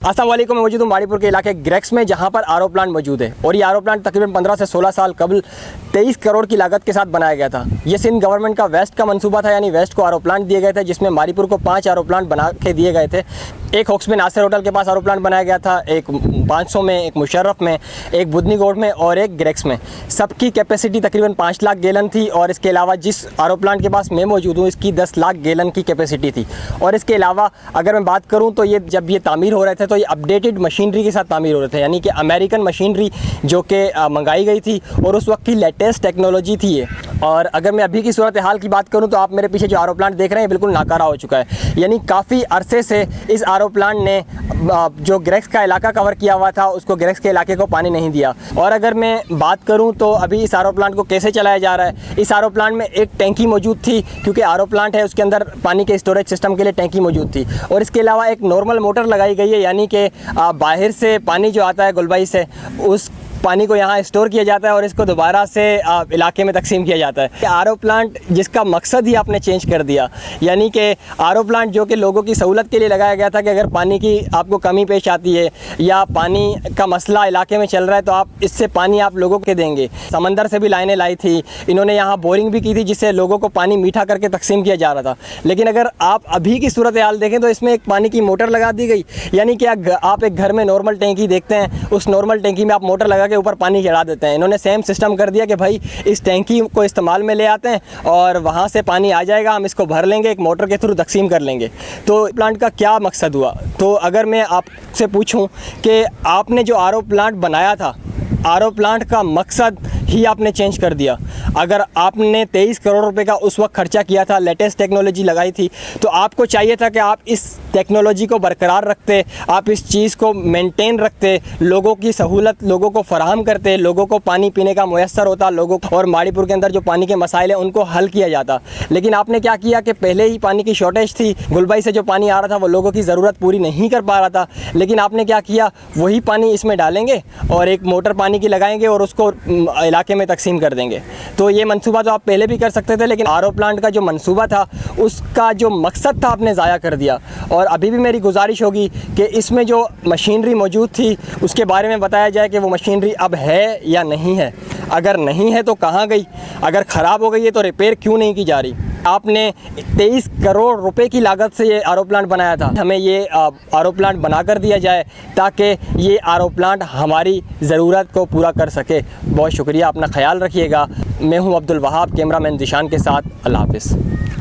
अस्सलाम वालेकुम। मैं मौजूद हूँ माड़ीपुर के इलाके ग्रेक्स में, जहाँ पर आरओ प्लांट मौजूद है और ये आरओ प्लांट तकरीबन 15 से 16 साल कबल 23 करोड़ की लागत के साथ बनाया गया था। ये सिंध गवर्नमेंट का वेस्ट का मंसूबा था, यानी वेस्ट को आरओ प्लांट दिए गए थे, जिसमें माड़ीपुर को 5 आरओ प्लांट बना के दिए गए थे। एक हॉक्स में नासिर होटल के पास आरओ प्लांट बनाया गया था, एक 500 में, एक मुशर्रफ में, एक बुधनीगोड़ में और एक ग्रेक्स में। सबकी कैपेसिटी तकरीबन 5 लाख गैलन थी और इसके अलावा जिस आरओ प्लांट के पास मैं मौजूद हूँ इसकी 10 लाख गैलन की कैपेसिटी थी। और इसके अलावा अगर मैं बात करूँ तो ये जब ये तामीर हो रहे थे तो ये अपडेटेड मशीनरी के साथ तामीर हो रहे थे, यानी कि अमेरिकन मशीनरी जो कि मंगाई गई थी और उस वक्त की लेटेस्ट टेक्नोलॉजी थी ये। और अगर मैं अभी की सूरत हाल की बात करूं तो आप मेरे पीछे जो आरओ प्लांट देख रहे हैं बिल्कुल नाकारा हो चुका है, यानी काफ़ी अरसे से इस आरओ प्लांट ने जो ग्रेक्स का इलाका कवर किया हुआ था उसको ग्रेक्स के इलाके को पानी नहीं दिया। और अगर मैं बात करूं तो अभी इस आरओ प्लांट को कैसे चलाया जा रहा है, इस आरओ प्लांट में एक टैंकी मौजूद थी, क्योंकि आरओ प्लांट है उसके अंदर पानी के स्टोरेज सिस्टम के लिए टैंकी मौजूद थी। और इसके अलावा एक नॉर्मल मोटर लगाई गई है, यानी कि बाहर से पानी जो आता है गुलबाई से, उस पानी को यहाँ स्टोर किया जाता है और इसको दोबारा से इलाके में तकसीम किया जाता है। आरओ प्लांट जिसका मकसद ही आपने चेंज कर दिया, यानी कि आरओ प्लांट जो कि लोगों की सहूलत के लिए लगाया गया था कि अगर पानी की आपको कमी पेश आती है या पानी का मसला इलाके में चल रहा है तो आप इससे पानी आप लोगों के देंगे। समंदर से भी लाइनें लाई थी इन्होंने, यहाँ बोरिंग भी की थी जिससे लोगों को पानी मीठा करके तकसीम किया जा रहा था। लेकिन अगर आप अभी की सूरत हाल देखें तो इसमें एक पानी की मोटर लगा दी गई, यानी कि आप एक घर में नॉर्मल टैंकी देखते हैं, उस नॉर्मल टैंकी में आप मोटर लगा के ऊपर पानी चढ़ा देते हैं। इन्होंने सेम सिस्टम कर दिया कि भाई इस टैंकी को इस्तेमाल में ले आते हैं और वहाँ से पानी आ जाएगा, हम इसको भर लेंगे, एक मोटर के थ्रू तकसीम कर लेंगे। तो प्लांट का क्या मकसद हुआ? तो अगर मैं आपसे पूछूं कि आपने जो आरओ प्लांट बनाया था, आरओ प्लांट का मकसद ही आपने चेंज कर दिया। अगर आपने 23 करोड़ रुपए का उस वक्त खर्चा किया था, लेटेस्ट टेक्नोलॉजी लगाई थी, तो आपको चाहिए था कि आप इस टेक्नोलॉजी को बरकरार रखते, आप इस चीज़ को मेंटेन रखते, लोगों की सहूलत लोगों को फराहम करते, लोगों को पानी पीने का मुयस्सर होता, लोगों को और माड़ीपुर के अंदर जो पानी के मसाइल हैं उनको हल किया जाता। लेकिन आपने क्या किया कि पहले ही पानी की शॉर्टेज थी, गुलबाई से जो पानी आ रहा था वो लोगों की ज़रूरत पूरी नहीं कर पा रहा था। लेकिन आपने क्या किया, वही पानी इसमें डालेंगे और एक मोटर पानी की लगाएंगे और उसको इलाके में तकसीम कर देंगे। तो ये मंसूबा तो आप पहले भी कर सकते थे, लेकिन आरओ प्लांट का जो मंसूबा था उसका जो मकसद था आपने ज़ाया कर दिया। और अभी भी मेरी गुजारिश होगी कि इसमें जो मशीनरी मौजूद थी उसके बारे में बताया जाए कि वो मशीनरी अब है या नहीं है। अगर नहीं है तो कहाँ गई? अगर ख़राब हो गई है तो रिपेयर क्यों नहीं की जा रही? आपने 23 करोड़ रुपए की लागत से ये आरओ प्लांट बनाया था, हमें ये आरओ प्लांट बना कर दिया जाए ताकि ये आरओ प्लांट हमारी ज़रूरत को पूरा कर सके। बहुत शुक्रिया, अपना ख्याल रखिएगा। मैं हूँ अब्दुल वहाब, कैमरामैन दिशान के साथ। अल्लाह हाफ़िज़।